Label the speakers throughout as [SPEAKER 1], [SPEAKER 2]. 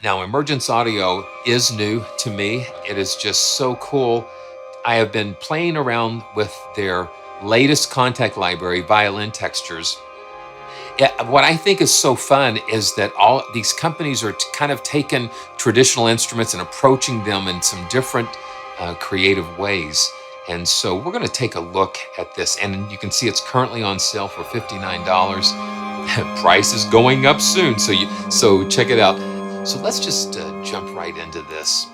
[SPEAKER 1] Now, Emergence Audio is new to me. It is just so cool. I have been playing around with their latest Kontakt library, Violin Textures. What I think is so fun is that all these companies are kind of taking traditional instruments and approaching them in some different creative ways. And so we're going to take a look at this. And you can see it's currently on sale for $59. Price is going up soon. So check it out. So let's just jump right into this.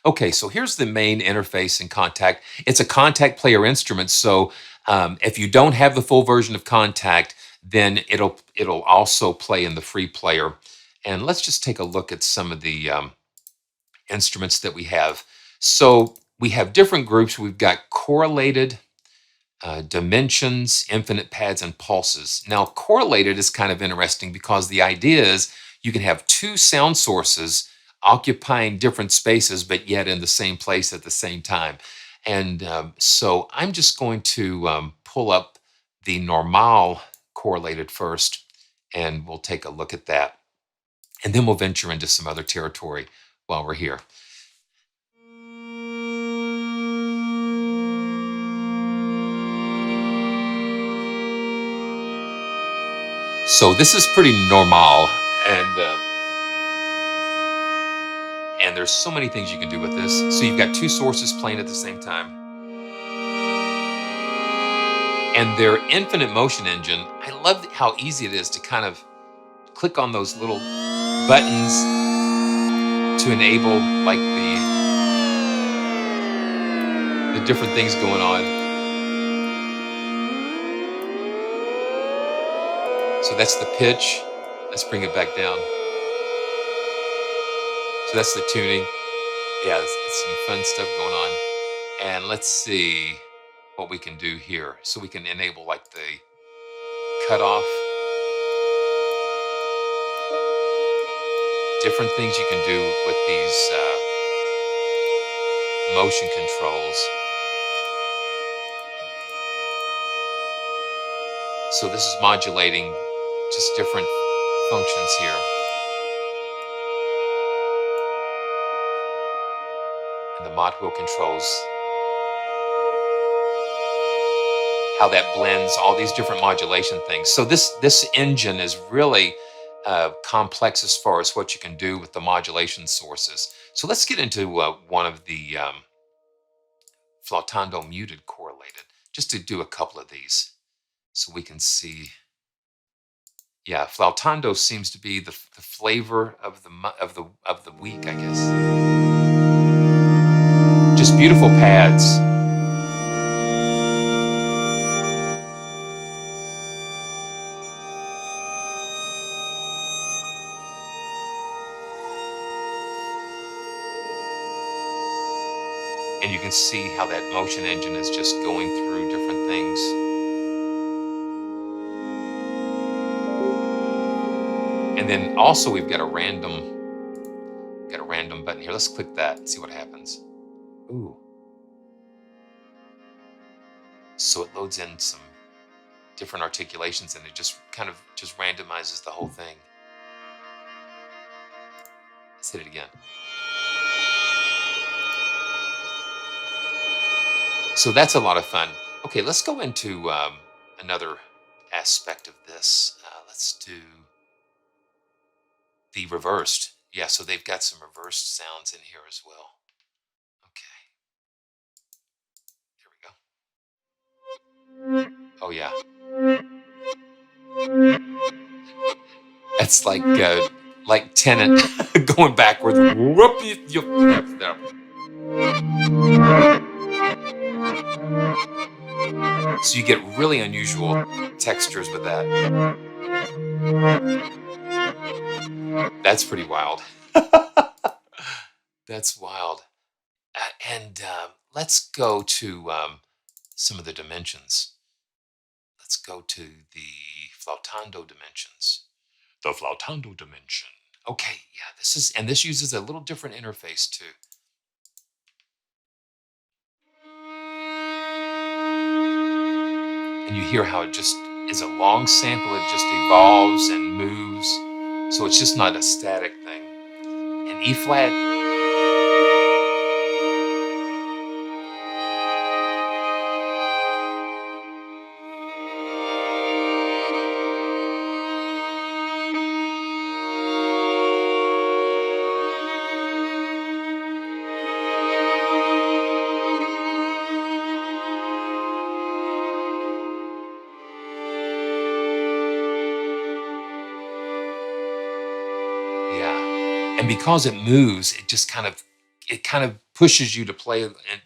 [SPEAKER 1] Okay, so here's the main interface in Kontakt. It's a Kontakt player instrument, so if you don't have the full version of Kontakt, then it'll also play in the free player. And let's just take a look at some of the instruments that we have. So we have different groups. We've got correlated, dimensions, infinite pads, and pulses. Now, correlated is kind of interesting because the idea is you can have two sound sources occupying different spaces, but yet in the same place at the same time. And so I'm just going to pull up the normal correlated first, and we'll take a look at that. And then we'll venture into some other territory while we're here. So this is pretty normal, and there's so many things you can do with this. So you've got two sources playing at the same time. And their infinite motion engine, I love how easy it is to kind of click on those little buttons to enable like the different things going on. So that's the pitch. Let's bring it back down. So that's the tuning. Yeah, it's some fun stuff going on. And let's see what we can do here. So we can enable like the cutoff. Different things you can do with these motion controls. So this is modulating just different functions here. And the mod wheel controls how that blends all these different modulation things. So this engine is really complex as far as what you can do with the modulation sources. So let's get into one of the flautando muted correlated, just to do a couple of these so we can see. Yeah, flautando seems to be the flavor of the week, I guess. Just beautiful pads. And you can see how that motion engine is just going through different things. And then also we've got a random button here. Let's click that and see what happens. Ooh. So it loads in some different articulations and it just kind of just randomizes the whole thing. Let's hit it again. So that's a lot of fun. Okay, let's go into another aspect of this. Let's do the reversed. Yeah, so they've got some reversed sounds in here as well. Okay. Here we go. Oh, yeah. That's like Tennant going backwards. So you get really unusual textures with that. That's pretty wild. That's wild. And let's go to some of the dimensions. Let's go to the flautando dimensions. The flautando dimension. Okay, yeah, this uses a little different interface too. And you hear how it just is a long sample. It just evolves and moves. So it's just not a static thing. And E flat, yeah. And because it moves, it kind of pushes you to play, and it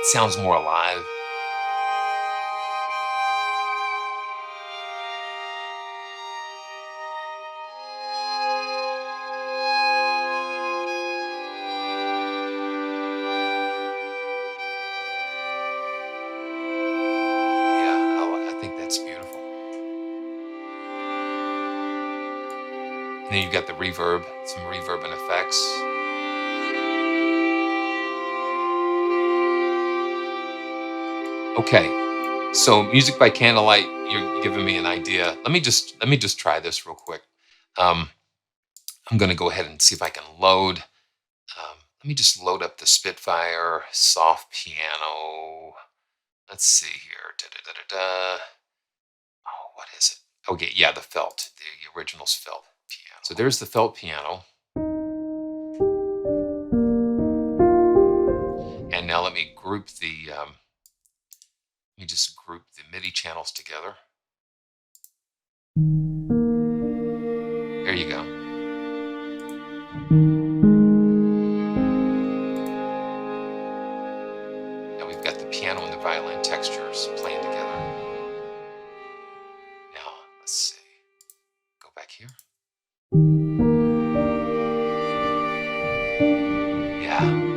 [SPEAKER 1] sounds more alive. Yeah, I think that's beautiful. And then you've got the reverb, some reverb and effects. Okay, so music by candlelight, you're giving me an idea. Let me just try this real quick. Um, I'm going to go ahead and see if I can load. Let me just load up the Spitfire soft piano. Let's see here. Da. Oh, what is it? Okay, yeah, the felt. The original's felt piano. So there's the felt piano. And now let me group let me just group the MIDI channels together. There you go. Now we've got the piano and the violin textures playing together. Now, let's see. Go back here. Yeah.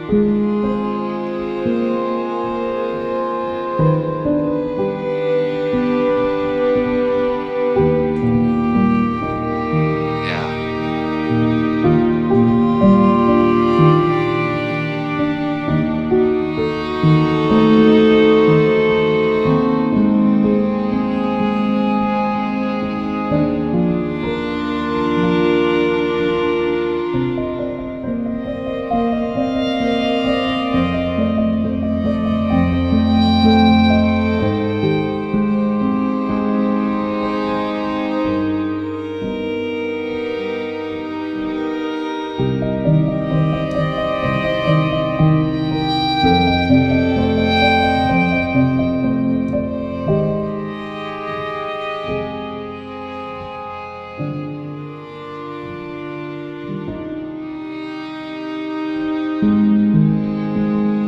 [SPEAKER 1] Yeah.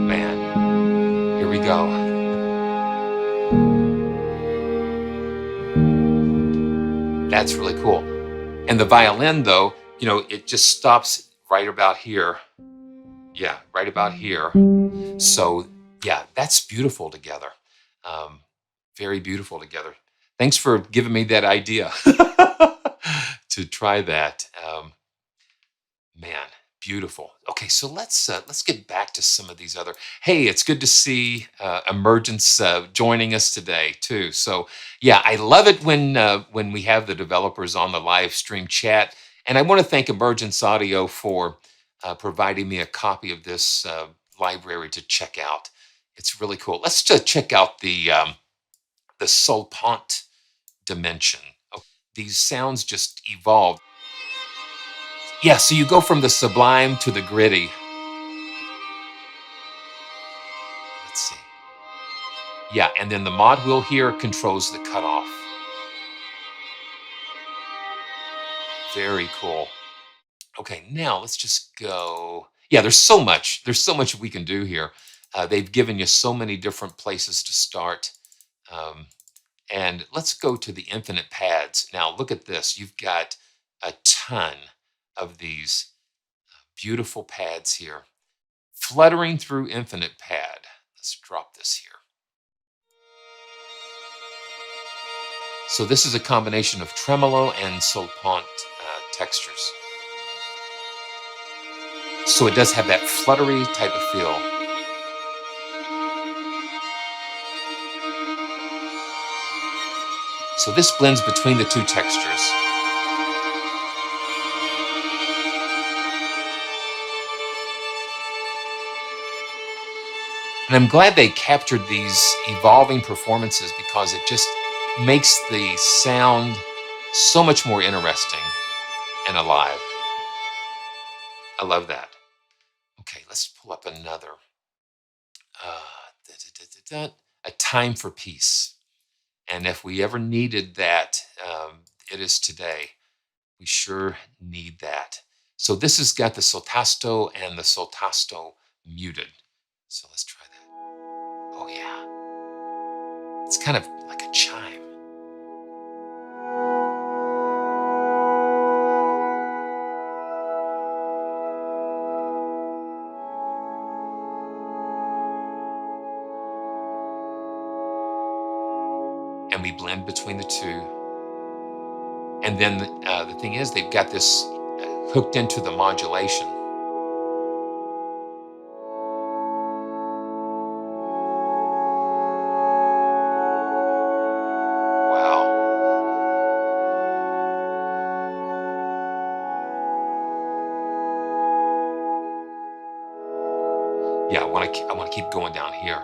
[SPEAKER 1] Man, here we go. That's really cool. And the violin, though, it just stops right about here. Yeah, right about here. So, yeah, that's beautiful together. Um, Very beautiful together. Thanks for giving me that idea to try that. Man, beautiful. Okay, so let's get back to some of these other. Hey, it's good to see Emergence joining us today too. So yeah, I love it when we have the developers on the live stream chat, and I want to thank Emergence Audio for providing me a copy of this library to check out. It's really cool. Let's just check out the solpont dimension. Oh, these sounds just evolve. Yeah, so you go from the sublime to the gritty. Let's see. Yeah, and then the mod wheel here controls the cutoff. Very cool. Okay, now let's just go. Yeah, there's so much. There's so much we can do here. They've given you so many different places to start. Um, and let's go to the infinite pads. Now, look at this. You've got a ton of these beautiful pads here. Fluttering through infinite pad. Let's drop this here. So this is a combination of tremolo and solpont textures. So it does have that fluttery type of feel. So this blends between the two textures. And I'm glad they captured these evolving performances because it just makes the sound so much more interesting and alive. I love that. Okay, let's pull up another. A Time for Peace. And if we ever needed that, it is today. We sure need that. So this has got the soltasto and the soltasto muted. So let's try that. Oh yeah. It's kind of like a chime. And we blend between the two. And then the thing is, they've got this hooked into the modulation. Wow. Yeah, I want to keep going down here.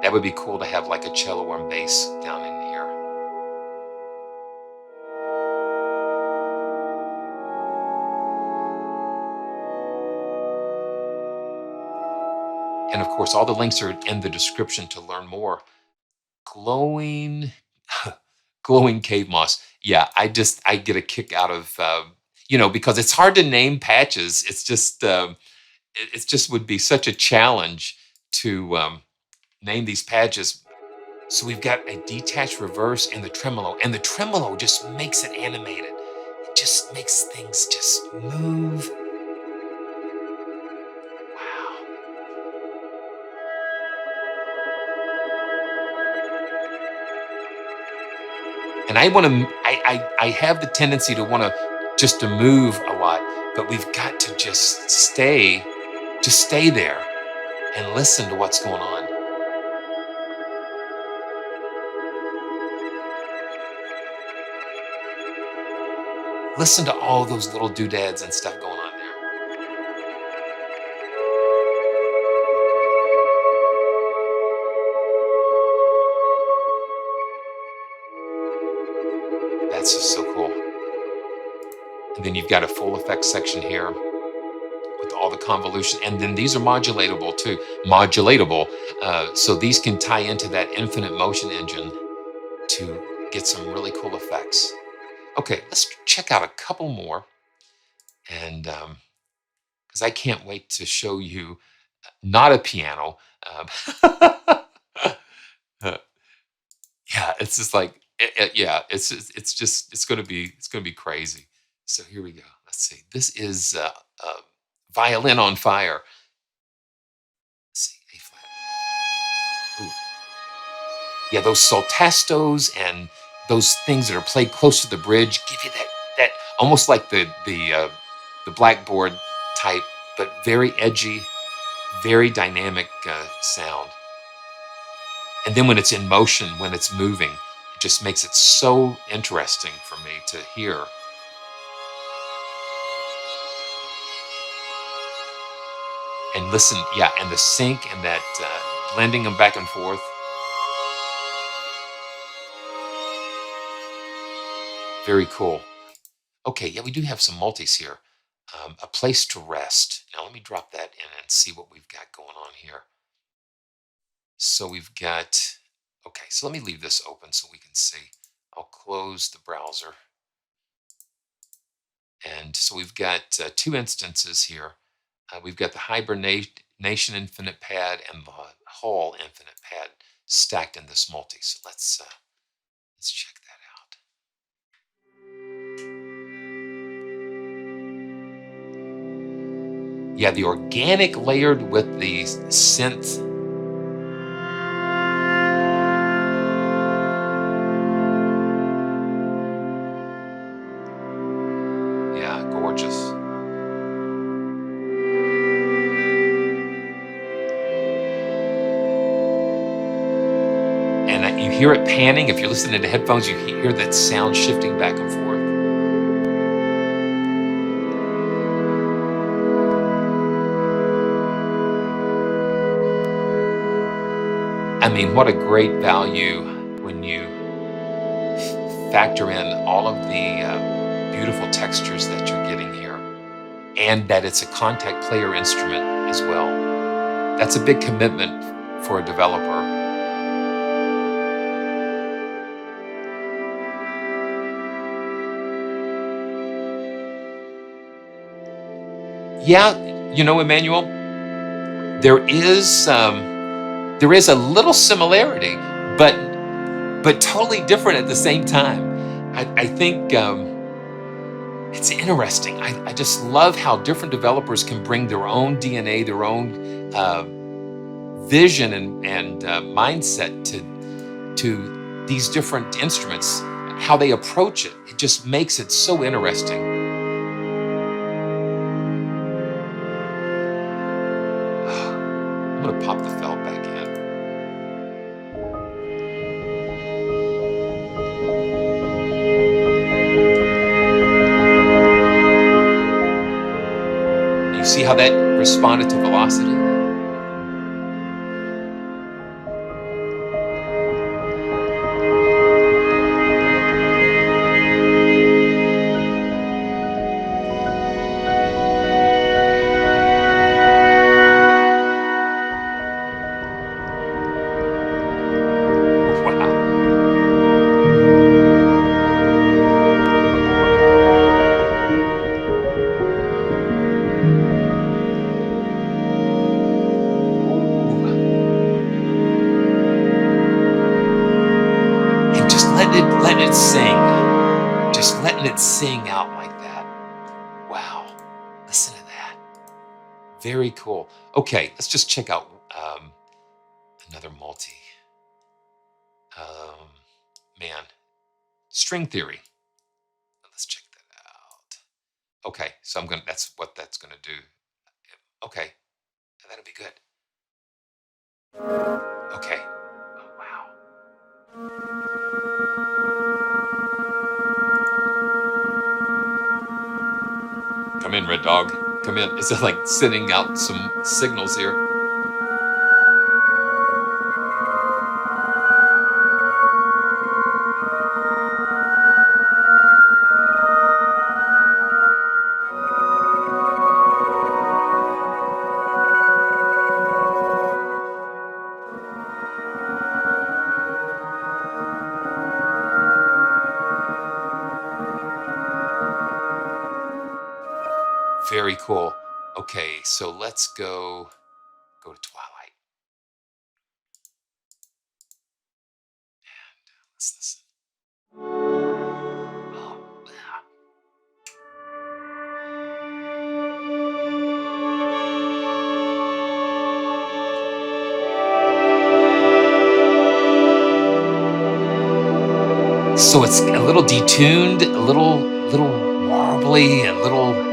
[SPEAKER 1] That would be cool to have like a cello or bass down in here. And of course, all the links are in the description to learn more. Glowing, glowing cave moss. Yeah, I get a kick out of, because it's hard to name patches. It's just, it just would be such a challenge to name these patches. So we've got a detached reverse and the tremolo just makes it animated. It just makes things just move. Wow. And I have the tendency to want to just to move a lot, but we've got to just stay there and listen to what's going on. Listen to all those little doodads and stuff going on there. That's just so cool. And then you've got a full effects section here with all the convolution. And then these are modulatable too. So these can tie into that infinite motion engine to get some really cool effects. Okay, let's check out a couple more. And because I can't wait to show you not a piano. Yeah, it's just like yeah, it's going to be crazy. So here we go. Let's see. This is Violin on Fire. Let's see, A flat. Ooh. Yeah, those soltastos and those things that are played close to the bridge give you that almost like the blackboard type, but very edgy, very dynamic sound. And then when it's in motion, when it's moving, it just makes it so interesting for me to hear. And listen, yeah, and the sync and that blending them back and forth. Very cool. Okay, yeah, we do have some multis here. A Place to Rest. Now let me drop that in and see what we've got going on here. So we've got, okay, so let me leave this open so we can see. I'll close the browser. And so we've got two instances here. We've got the Hibernation Infinite Pad and the Hall Infinite Pad stacked in this multi. So let's check that out. Yeah, the organic layered with the synth. Yeah, gorgeous. And you hear it panning. If you're listening to headphones, you hear that sound shifting back and forth. I mean, what a great value when you factor in all of the beautiful textures that you're getting here, and that it's a Kontakt player instrument as well. That's a big commitment for a developer. Yeah, you know, Emmanuel, there is a little similarity, but totally different at the same time. I think it's interesting. I just love how different developers can bring their own DNA, their own vision and mindset to these different instruments. How they approach it, it just makes it so interesting. I'm gonna pop the felt back in. You see how that responded to velocity? Wow. And just letting it sing. Just letting it sing out like that. Wow. Listen to that. Very cool. Okay, let's just check out another multi. Man, string theory. Let's check that out. Okay, so that's what that's gonna do. Okay, that'll be good. Okay. Oh, wow. Come in, Red Dog. Come in. It's like sending out some signals here. Very cool. Okay, so let's go to Twilight. And let's listen. Oh, yeah. So it's a little detuned, a little warbly, a little.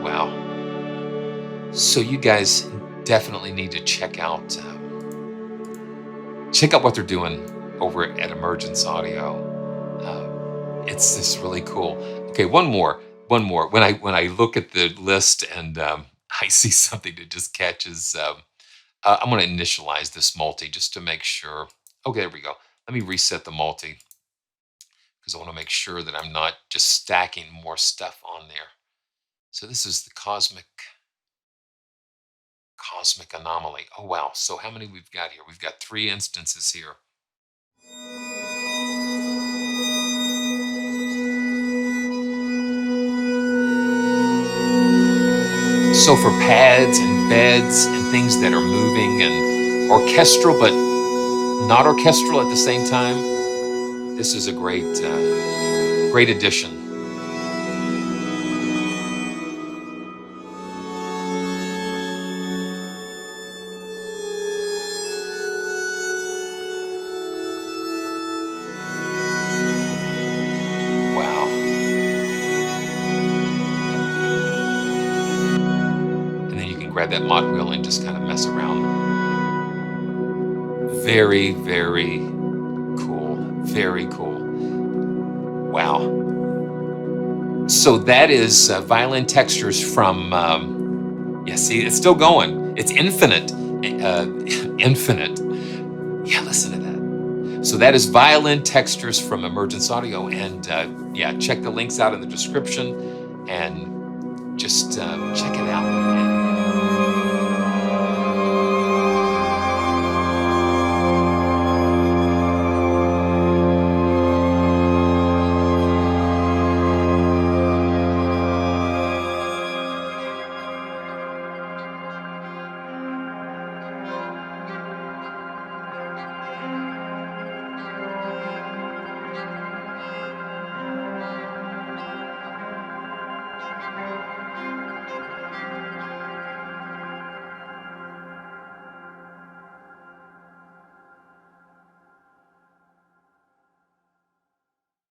[SPEAKER 1] Wow. So you guys definitely need to check out what they're doing over at Emergence Audio. It's just really cool. Okay, one more. When I look at the list and I see something that just catches, I'm going to initialize this multi just to make sure. Okay, there we go. Let me reset the multi because I want to make sure that I'm not just stacking more stuff on there. So this is the cosmic anomaly. Oh wow! So how many we've got here? We've got 3 instances here. So for pads and beds and things that are moving and orchestral but not orchestral at the same time, this is a great addition. grab that mod wheel and just kind of mess around. Very, very cool. Very cool. Wow. So that is Violin Textures from, yeah, see, it's still going. It's infinite. Infinite. Yeah, listen to that. So that is Violin Textures from Emergence Audio. And yeah, check the links out in the description and just check it out.